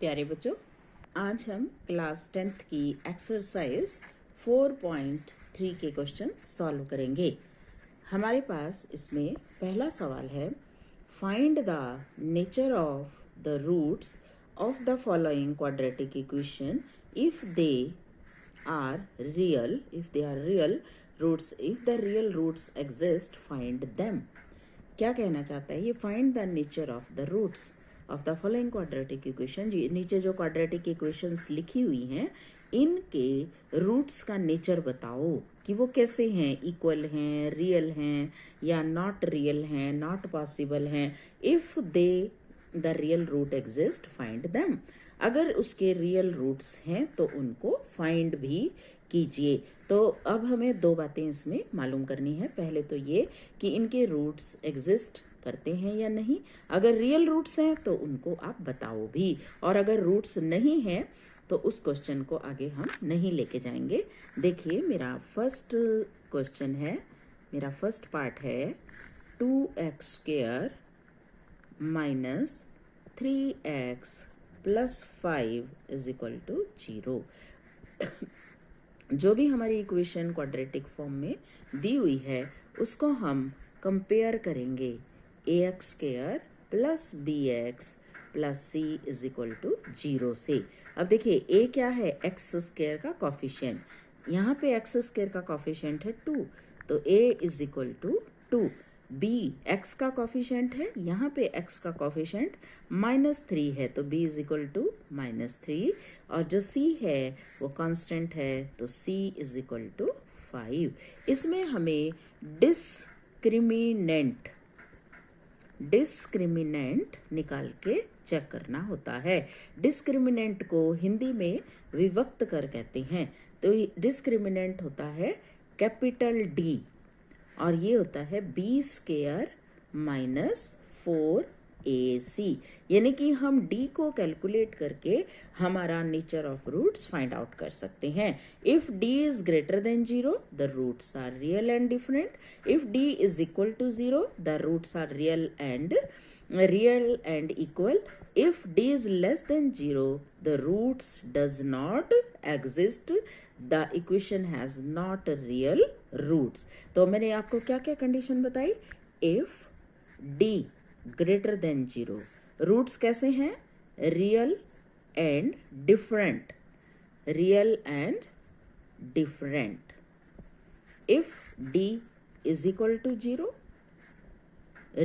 प्यारे बच्चों, आज हम क्लास 10th की एक्सरसाइज 4.3 के क्वेश्चन सॉल्व करेंगे। हमारे पास इसमें पहला सवाल है, find the nature of the roots of the following quadratic equation if they are real roots, if the real roots exist find them. क्या कहना चाहता है ये? Find the nature of the roots of the following quadratic equation. नीचे जो quadratic equations लिखी हुई हैं इनके रूट्स का नेचर बताओ कि वो कैसे हैं, इक्वल हैं, रियल हैं या नॉट रियल हैं, नॉट पॉसिबल हैं। If they the real root exist find them. अगर उसके रियल रूट्स हैं तो उनको फाइंड भी कीजिए। तो अब हमें दो बातें इसमें मालूम करनी है। पहले तो ये कि इनके रूट्स एग्जिस्ट करते हैं या नहीं। अगर रियल रूट्स हैं तो उनको आप बताओ भी, और अगर रूट्स नहीं हैं तो उस क्वेश्चन को आगे हम नहीं लेके जाएंगे। देखिए, मेरा फर्स्ट क्वेश्चन है, मेरा फर्स्ट पार्ट है 2x² minus 3x plus 5 is equal to 0। जो भी हमारी इक्वेशन क्वाड्रेटिक फॉर्म में दी हुई है उसको हम कंपेयर करेंगे ax² plus bx plus c is equal to 0 से। अब देखिए a क्या है? x² का कॉफिशिएंट। यहाँ पे x² का कॉफिशिएंट है 2, तो a is equal to 2। b x का कॉफिशिएंट है, यहाँ पे x का कॉफिशिएंट -3 है, तो b इज इक्वल टू -3। और जो c है वो कांस्टेंट है, तो c इज इक्वल टू 5। इसमें हमें डिस्क्रिमिनेंट निकाल के चेक करना होता है। डिस्क्रिमिनेंट को हिंदी में विभक्त कर कहते हैं। तो डिस्क्रिमिनेंट होता है कैपिटल D और ये होता है b² माइनस 4ac। यानी कि हम d को कैलकुलेट करके हमारा nature of roots find out कर सकते हैं। If d is greater than 0 the roots are real and different. If d is equal to 0 the roots are real and equal. if d is less than 0 the roots does not exist, the equation has not real roots। तो मैंने आपको क्या क्या condition बताई? if d greater than 0, roots कैसे हैं? Real and different, real and different. if d is equal to 0,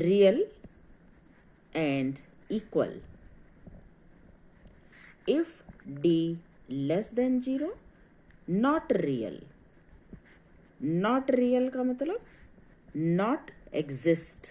real and equal। if d less than 0, not real। not real का मतलब not exist,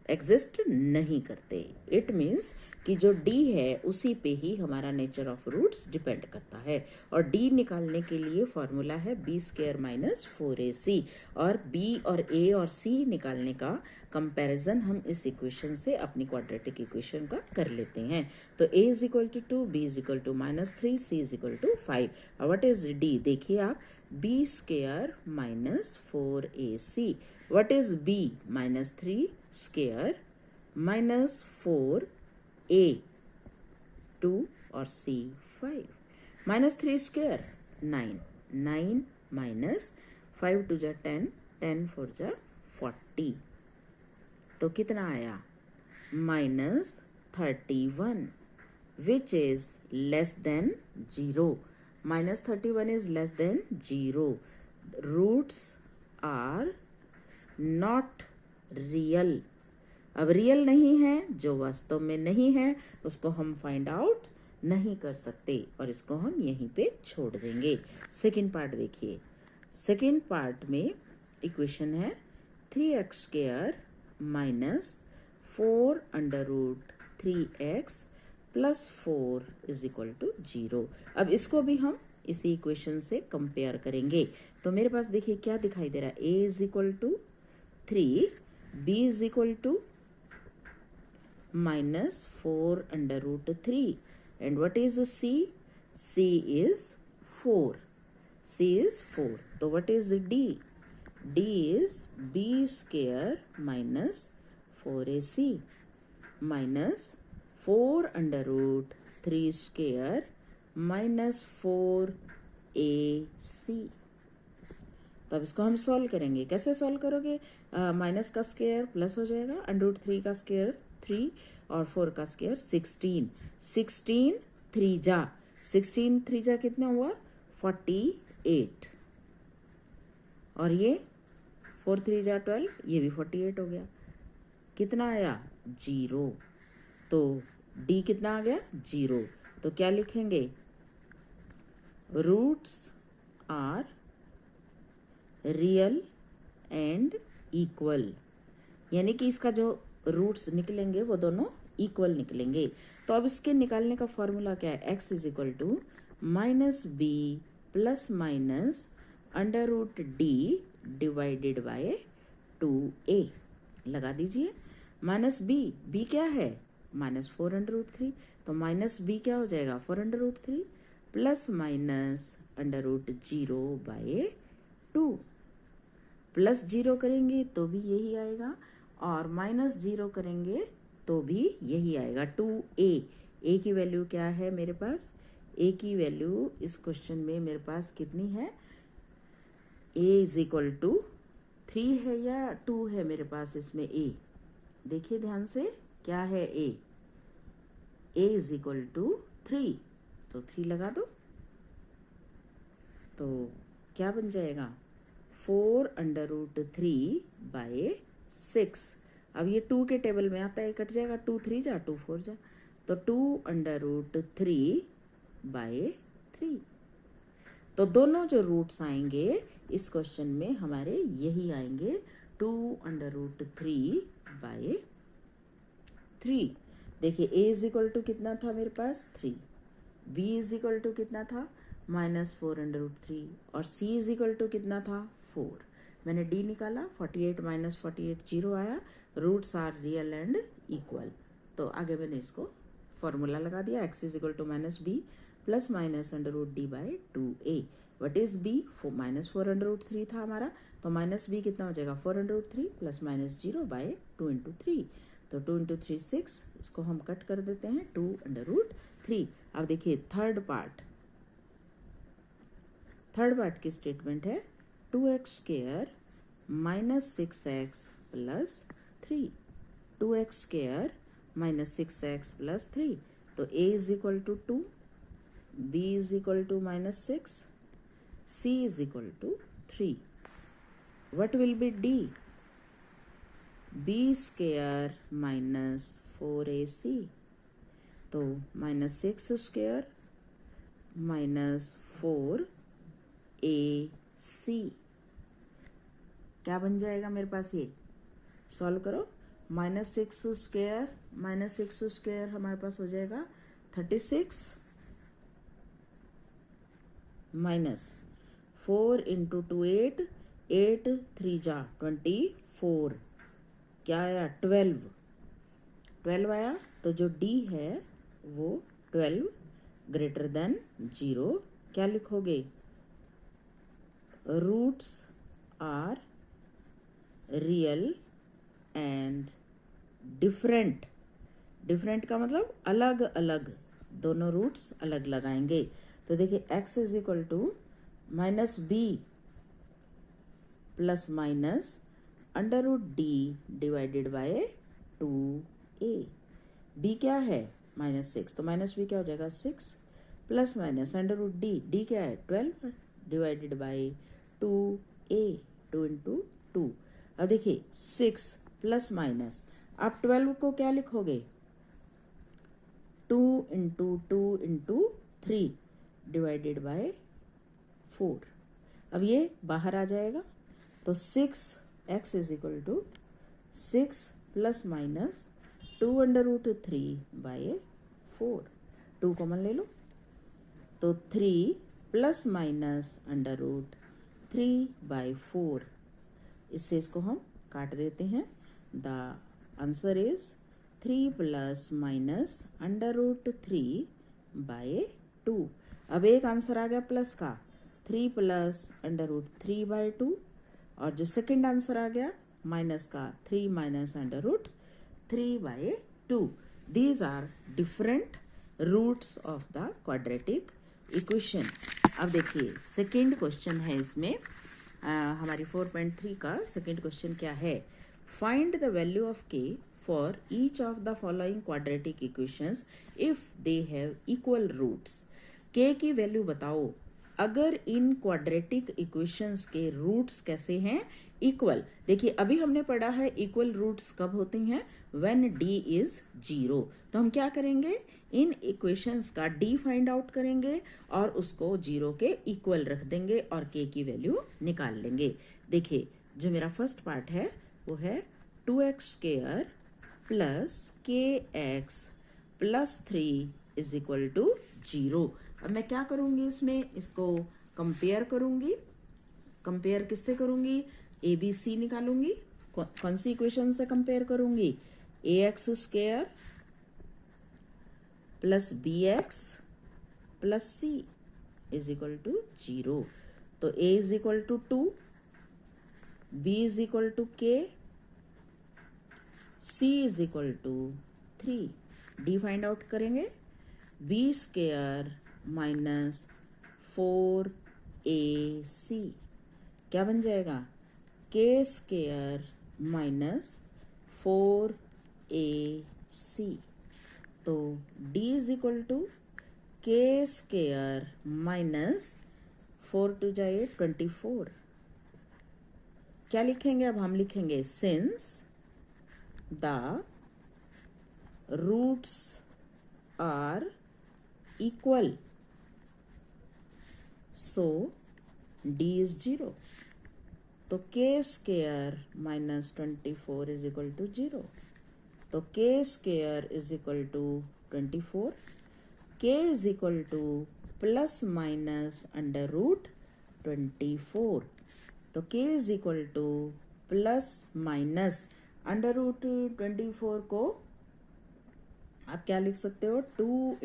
एग्जिस्ट नहीं करते। It means कि जो d है उसी पे ही हमारा नेचर ऑफ रूट्स डिपेंड करता है। और d निकालने के लिए फॉर्मूला है b² माइनस 4ac, और b और a और c निकालने का कंपैरिजन हम इस इक्वेशन से अपनी क्वाड्रेटिक इक्वेशन का कर लेते हैं। तो a is equal to 2, b is equal to -3, c is equal to 5। और व्हाट इज d? देखिए आप, b² minus 4ac। What is b? -3² minus 4a 2 और c 5। -3² 9, 9 माइनस 5 2 जा 10, 10 4 जा 40। तो कितना आया? -31, which is less than 0। -31 is less than 0। Roots are not real. अब रियल नहीं है, जो वास्तव में नहीं है उसको हम फाइंड आउट नहीं कर सकते और इसको हम यहीं पे छोड़ देंगे। सेकंड पार्ट देखिए। सेकंड पार्ट में इक्वेशन है 3x² minus 4√3x plus 4 is equal to 0। अब इसको भी हम इसी इक्वेशन से कंपेयर करेंगे। तो मेरे पास देखिए क्या दिखाई दे रहा है? a is equal to 3, b is equal to minus 4√3, and what is c? c is 4, c is 4। तो what is d? d is b² minus 4ac minus 4√3 square minus 4ac। तो अब इसको हम सॉल्व करेंगे। कैसे सॉल्व करोगे? Minus का square plus हो जाएगा, √3 का स्क्वायर 3 और 4 का स्क्वायर 16। 16 3 जा कितना हुआ? 48। और ये 4 3 जा 12, ये भी 48 हो गया। कितना आया? 0। तो डी कितना आ गया? 0। तो क्या लिखेंगे? Roots are real and equal, यानी कि इसका जो रूट्स निकलेंगे वो दोनों इक्वल निकलेंगे। तो अब इसके निकालने का फॉर्मूला क्या है? x is equal to -b plus minus √d divided by 2a। लगा दीजिए। -b क्या है? -4√3। तो -b क्या हो जाएगा? 4√3 प्लस माइनस √0/2। प्लस 0 करेंगे तो भी यही आएगा और -0 करेंगे तो भी यही आएगा। 2a। a की वैल्यू क्या है मेरे पास? a की वैल्यू इस क्वेश्चन में मेरे पास कितनी है? a इज इक्वल टू 3 है या 2 है मेरे पास इसमें? a देखिए ध्यान से, क्या है a? a is equal to 3। तो 3 लगा दो। तो क्या बन जाएगा? 4√3/6। अब ये 2 के टेबल में आता है, कट जाएगा। 2 3 जा 2 4 जा, तो 2√3/3। तो दोनों जो रूट्स आएंगे इस क्वेश्चन में हमारे यही आएंगे, 2√3/3। देखिए a इज इक्वल टू कितना था मेरे पास? 3। b इज इक्वल टू कितना था? -4√3। और c इज इक्वल टू कितना था? 4। मैंने d निकाला, 48 - 48 0 आया। Roots are real and equal. तो आगे मैंने इसको फॉर्मूला लगा दिया। x is equal to -b plus minus √d/2a। What is b? -4√3 था हमारा, तो -b कितना हो जाएगा? 4√3 प्लस माइनस 0/2 × 3। तो 2 × 3 6। इसको हम कट कर देते हैं, 2√3। अब देखिए थर्ड पार्ट की स्टेटमेंट है 2x² - 6x + 3। 2x² - 6x + 3। तो a is equal to 2, b is equal to -6, c is equal to 3। What will be d? b² - 4ac। तो -6² - 4ac क्या बन जाएगा मेरे पास? ये सॉल्व करो। -6² हमारे पास हो जाएगा 36 माइनस 4 × 2 8, 8 3 जा 24। क्या आया? 12 आया। तो जो d है वो 12 ग्रेटर देन 0। क्या लिखोगे? Roots are real and different. Different का मतलब अलग अलग, दोनों रूट्स अलग लगाएंगे। तो देखिए x is equal to -b plus minus √d divided by 2a। b क्या है? -6। तो -b क्या हो जाएगा? 6 प्लस माइनस √d, d क्या है? 12 डिवाइडेड बाय 2a, 2 × 2। अब देखिए 6 प्लस माइनस, आप 12 को क्या लिखोगे? 2 × 2 × 3 डिवाइडेड बाय 4। अब ये बाहर आ जाएगा। तो 6x is equal to 6 plus minus 2 √3/4। 2 common ले लो, तो 3 प्लस माइनस √3/4। इससे इसको हम काट देते हैं। The answer is 3 plus minus √3/2। अब एक आंसर आ गया प्लस का, 3 प्लस √3/2, और जो सेकंड आंसर आ गया माइनस का 3 minus √3/2। These are different roots of the quadratic equation. अब देखिए सेकेंड क्वेश्चन है इसमें हमारी 4.3 का सेकेंड क्वेश्चन क्या है, find the value of K for each of the following quadratic equations if they have equal roots. K की value बताओ अगर इन क्वाड्रेटिक इक्वेशंस के रूट्स कैसे हैं, इक्वल। देखिए अभी हमने पढ़ा है इक्वल रूट्स कब होते हैं, व्हेन डी इज 0। तो हम क्या करेंगे, इन इक्वेशंस का डी फाइंड आउट करेंगे और उसको 0 के इक्वल रख देंगे और के की वैल्यू निकाल लेंगे। देखिए जो मेरा फर्स्ट पार्ट है वो है 2x² plus kx plus 3 is equal to 0। अब मैं क्या करूँगी, इसमें इसको कंपेयर करूँगी। कंपेयर किससे करूँगी, ए बी सी निकालूंगी। कौन सी इक्वेशन से कंपेयर करूँगी, ax² plus bx plus c is equal to 0। तो a is equal to 2, b is equal to k, c is equal to 3। d find out करेंगे, b² minus 4ac क्या बन जाएगा, k² minus 4ac। तो d is equal to k² minus 4 two जाए 24। क्या लिखेंगे, अब हम लिखेंगे since the roots are equal so d is 0। तो k² minus 24 is equal to 0। तो k² is equal to 24, k is equal to plus minus under root 24। तो k is equal to plus minus under root 24 को आप क्या लिख सकते हो, 2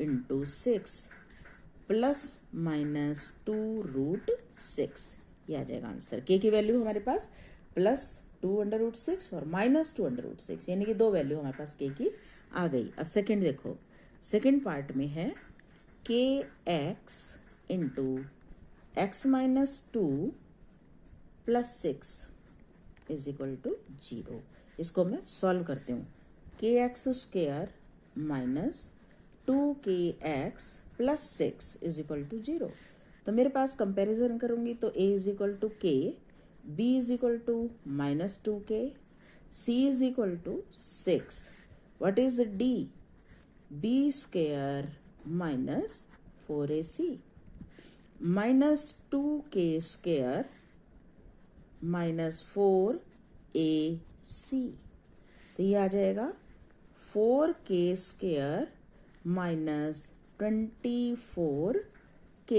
× 6 plus minus 2 root 6, ये आ जाएगा आंसर। के की वैल्यू हमारे पास प्लस 2√6 और माइनस 2√6, यानी कि दो वैल्यू हमारे पास के की आ गई। अब सेकंड देखो, सेकंड पार्ट में है kx into x minus 2 plus 6 is equal to 0। इसको मैं सॉल्व करती हूँ, kx² minus 2kx plus 6 is equal to 0। तो मेरे पास कंपैरिजन करूँगी तो a is equal to k, b is equal to minus 2k, c is equal to 6। What is d, b² minus 4ac minus 2k² minus 4ac। तो ये आ जाएगा 4k² minus 24k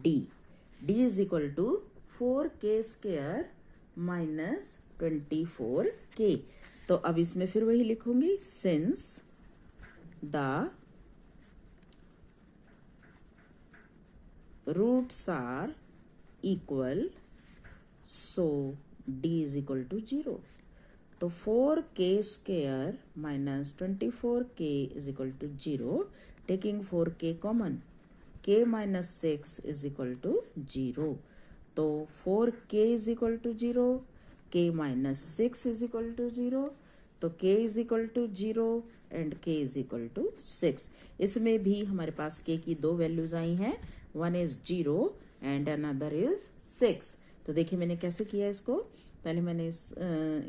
d is equal to 4k² minus 24k। तो अब इसमें फिर वही लिखूंगी, since the roots are equal so d is equal to 0। तो 4k² minus 24k is equal to 0, taking 4k common, k minus 6 is equal to 0। तो 4k is equal to 0, k minus 6 is equal to 0। तो k is equal to 0 and k is equal to 6। इसमें भी हमारे पास k की दो values आई हैं, one is 0 and another is 6। तो देखिए मैंने कैसे किया इसको, पहले मैंने इस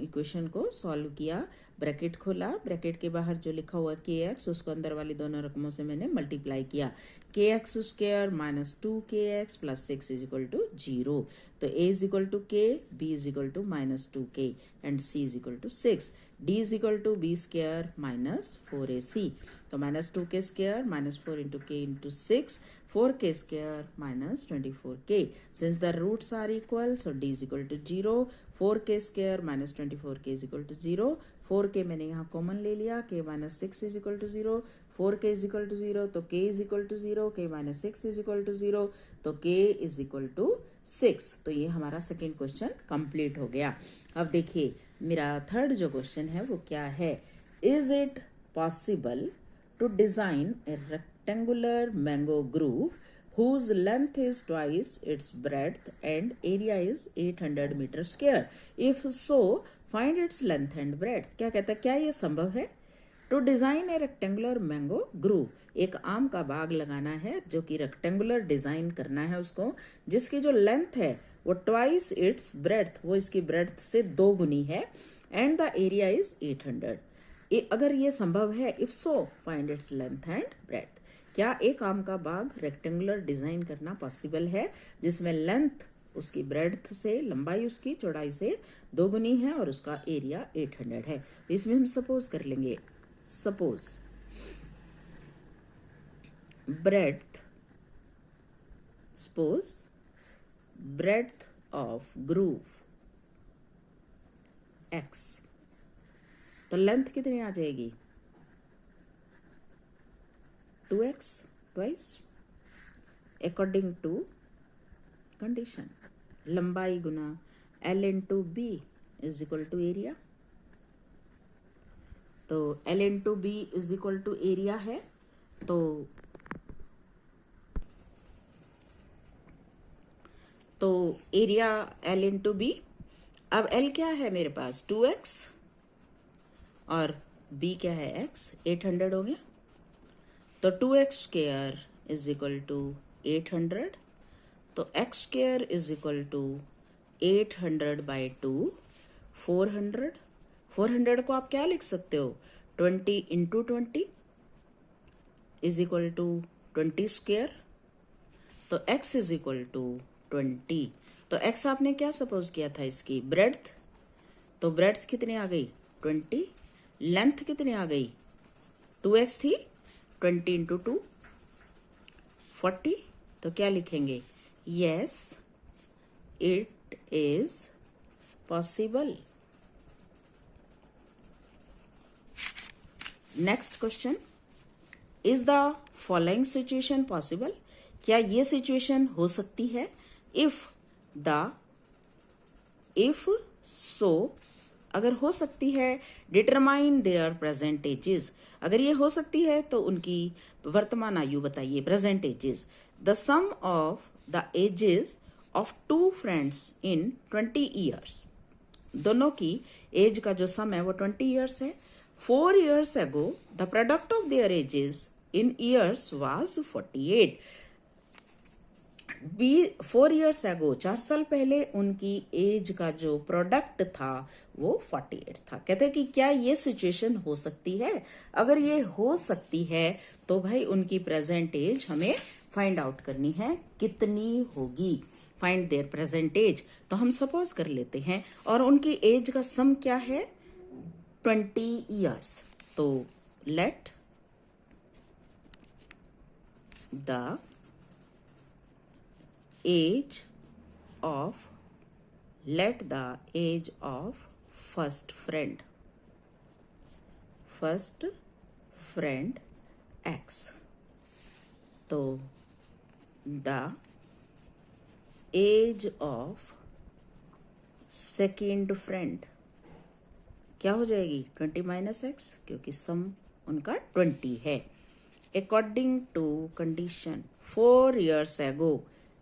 इक्वेशन को सॉल्व किया, ब्रैकेट खोला, ब्रैकेट के बाहर जो लिखा हुआ kx उसको अंदर वाली दोनों रकमों से मैंने मल्टीप्लाई किया, kx² minus 2kx plus 6 is equal to 0। तो a is equal to k, b is equal to minus 2k and c is equal to 6। d is equal to b² minus 4ac। तो minus 2k² minus 4 into k into 6, 4k² minus 24k। Since the roots are equal so d is equal to 0, 4k² minus 24k is equal to 0। 4k मैंने यहाँ common ले लिया, k minus 6 is equal to 0, 4k is equal to 0, तो k is equal to 0, k minus 6 is equal to 0, तो k is equal to 6। तो ये हमारा second question complete हो गया। अब देखिए मेरा थर्ड जो क्वेश्चन है वो क्या है, Is it possible to design a rectangular mango groove whose length is twice its breadth and area is 800 meter square? If so, find its length and breadth. क्या कहता है, क्या ये संभव है? To design a rectangular mango grove, एक आम का बाग लगाना है जो कि रेक्टेंगुलर डिज़ाइन करना है उसको, जिसकी जो लेंथ है वो ट्वाइस इट्स ब्रेड्थ, वो इसकी ब्रेड्थ से 2 गुनी है, एंड द एरिया इज 800। अगर ये संभव है, if so find its length and breadth. क्या एक आम का बाग रेक्टेंगुलर डिज़ाइन करना पॉसिबल है जिसमें लेंथ उसकी ब्रेड्थ से, लंबाई उसकी चौड़ाई से 2 गुनी है और उसका एरिया 800 है? इसमें हम सपोज कर लेंगे, suppose breadth, suppose breadth of groove x, तो लेंथ कितनी आ जाएगी? 2x twice according to condition, लंबाई गुना l into B is equal to area. तो l into B is equal to area है, तो एरिया l इंटू बी। अब l क्या है मेरे पास? 2x और b क्या है? x। 800 हो गया, तो 2x square is equal to 800, तो x square is equal to 800 by 2 400। 400 को आप क्या लिख सकते हो? 20 into 20 is equal to 20 square, तो x इज इक्वल टू 20। तो x आपने क्या सपोज किया था? इसकी ब्रेड्थ, तो ब्रेड्थ कितनी आ गई? 20। लेंथ कितनी आ गई? 2x थी, 20 इंटू 2 40। तो क्या लिखेंगे? Yes it is possible. Next question, is the following situation possible? क्या ये सिचुएशन हो सकती है? इफ सो, अगर हो सकती है, डिटरमाइन देयर प्रेजेंट एजेस, अगर ये हो सकती है तो उनकी वर्तमान आयु बताइए, present ages. The sum of the ages of 2 friends in 20 years, दोनों की एज का जो सम है वो 20 ईयर्स है। 4 years ago the product of their ages in years was 48। 4 years ago, 4 साल पहले उनकी एज का जो प्रोडक्ट था वो 48 था। कहते हैं कि क्या ये सिचुएशन हो सकती है? अगर ये हो सकती है तो भाई उनकी प्रेजेंट एज हमें फाइंड आउट करनी है, कितनी होगी? Find their present age. तो हम सपोज कर लेते हैं, और उनकी एज का सम क्या है? 20 years। तो let the age of first friend x, तो the age of second friend क्या हो जाएगी? 20 माइनस एक्स, क्योंकि सम उनका 20 है। According to condition 4 years ago,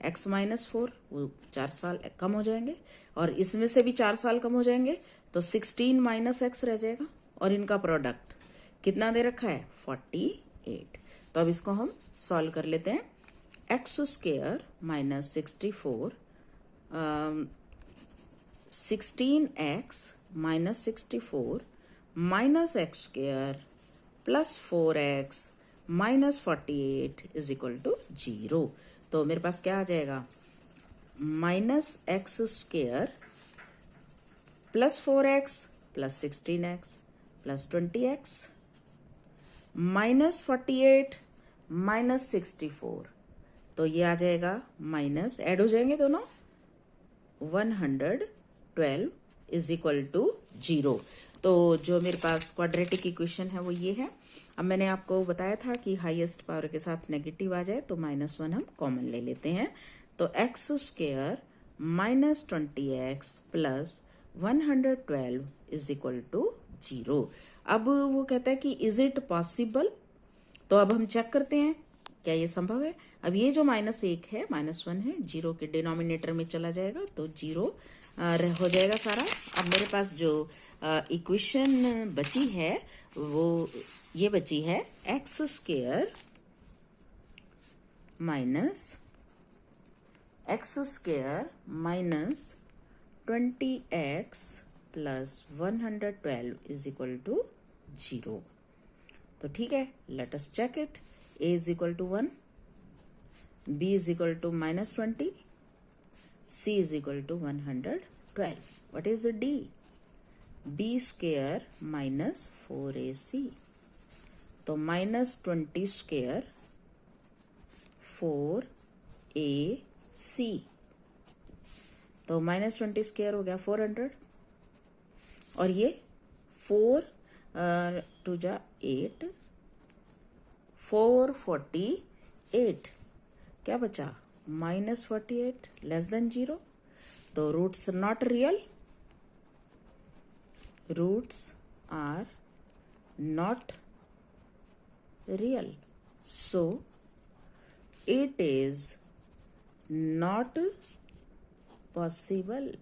x माइनस 4, वो 4 साल कम हो जाएंगे, और इसमें से भी 4 साल कम हो जाएंगे, तो 16 माइनस एक्स रह जाएगा, और इनका प्रोडक्ट कितना दे रखा है? 48। तो अब इसको हम सॉल्व कर लेते हैं। X square minus 64, 16x minus 64 minus x square plus 4x minus 48 is equal to 0। तो मेरे पास क्या आ जाएगा? Minus x square plus 4x plus 16x plus 20x minus 48 minus 64, तो ये आ जाएगा माइनस, ऐड हो जाएंगे दोनों, 112 इज इक्वल टू 0। तो जो मेरे पास क्वाड्रेटिक इक्वेशन है वो ये है। अब मैंने आपको बताया था कि हाईएस्ट पावर के साथ नेगेटिव आ जाए तो -1 हम कॉमन ले लेते हैं। तो x square minus 20x plus 112 is equal to 0। अब वो कहता है कि इज इट पॉसिबल, तो अब हम चेक करते हैं क्या ये संभव है। अब ये जो -1 है, -1 है, 0 के डिनोमिनेटर में चला जाएगा तो 0 हो जाएगा सारा। अब मेरे पास जो इक्वेशन बची है वो ये बची है x² minus 20x plus 112 is equal to 0। तो ठीक है, let us check it. a is equal to 1, b is equal to -20, c is equal to 112। What is d? b² minus 4ac, तो -20² 4ac, तो -20² हो गया 400, और ये 4 2 जा 8, 448, क्या बचा? -48 लेस देन 0, तो roots not real, roots are not real, so it is not possible.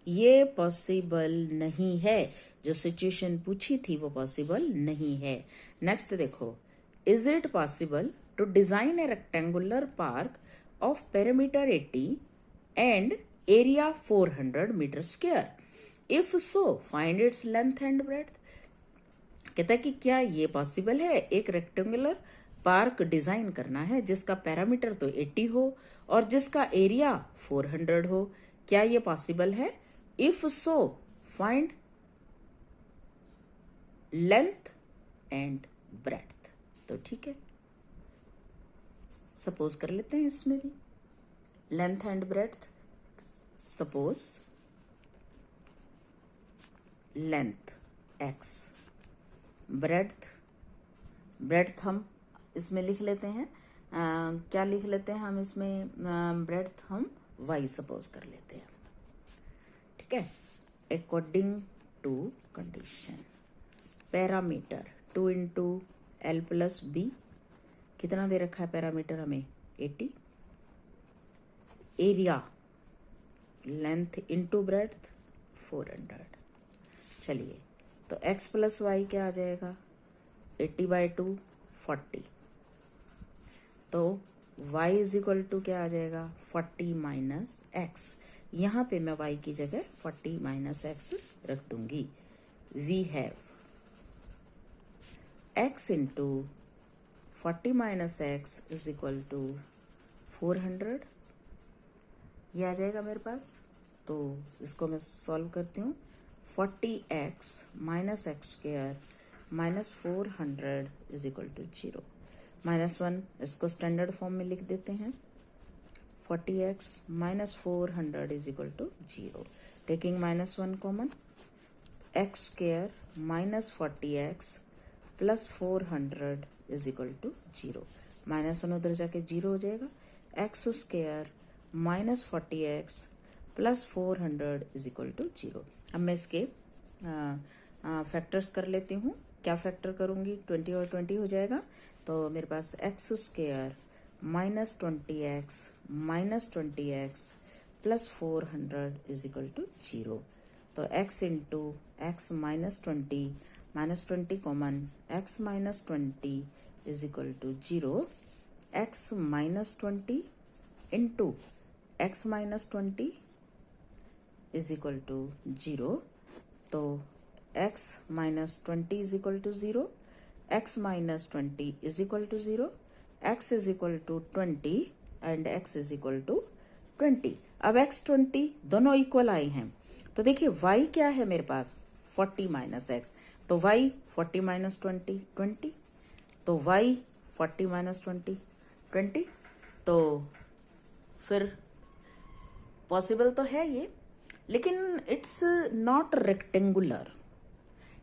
ये पॉसिबल नहीं है, जो सिचुएशन पूछी थी वो पॉसिबल नहीं है। नेक्स्ट देखो, is it possible to design a rectangular park of perimeter 80 and area 400 metre square? If so find its length and breadth. कहता है कि क्या ये पॉसिबल है, एक रेक्टेंगुलर पार्क डिजाइन करना है जिसका पैरामीटर तो 80 हो और जिसका एरिया 400 हो, क्या ये पॉसिबल है? If so find length and breadth. तो ठीक है, सपोज कर लेते हैं इसमें भी length and breadth. Suppose length x, breadth हम इसमें लिख लेते हैं, क्या लिख लेते हैं हम इसमें? ब्रेड्थ हम y सपोज कर लेते हैं। ठीक है, according to condition parameter 2 into L plus B, कितना दे रखा है पैरामीटर हमें? 80। Area length into breadth 400। चलिए, तो x प्लस वाई क्या आ जाएगा? 80/2 40, तो y इज इक्वल टू क्या आ जाएगा? 40 माइनस एक्स। यहाँ पे मैं y की जगह 40 माइनस एक्स रख दूंगी। We have x into 40 minus x is equal to 400, ये आ जाएगा मेरे पास। तो इसको मैं सॉल्व करती हूँ। 40x minus x² minus 400 is equal to 0, -1 इसको स्टैंडर्ड फॉर्म में लिख देते हैं। 40x minus 400 is equal to 0, taking -1 common, x² minus 40x plus 400 is equal to 0, -1 उधर जाके 0 हो जाएगा। x² minus 40x plus 400 is equal to 0। अब मैं इसके फैक्टर्स कर लेती हूँ। क्या फैक्टर करूँगी? 20 और 20 हो जाएगा, तो मेरे पास x² minus 20x minus 20x plus 400 is equal to 0। तो x into x minus 20 common, x minus 20 is equal to 0, x minus 20 into x minus 20 is equal to 0। तो x minus 20 is equal to 0, x minus 20 is equal to 0, x is equal to 20 and x is equal to 20। अब x 20 दोनों equal आए हैं, तो देखिए y क्या है मेरे पास? 40 माइनस एक्स, तो y 40 माइनस 20 20, तो y 40 माइनस 20 20, तो फिर पॉसिबल तो है ये, लेकिन इट्स नॉट रेक्टेंगुलर।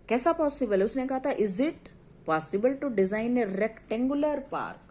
कैसा पॉसिबल है? उसने कहा था is it possible to design a rectangular park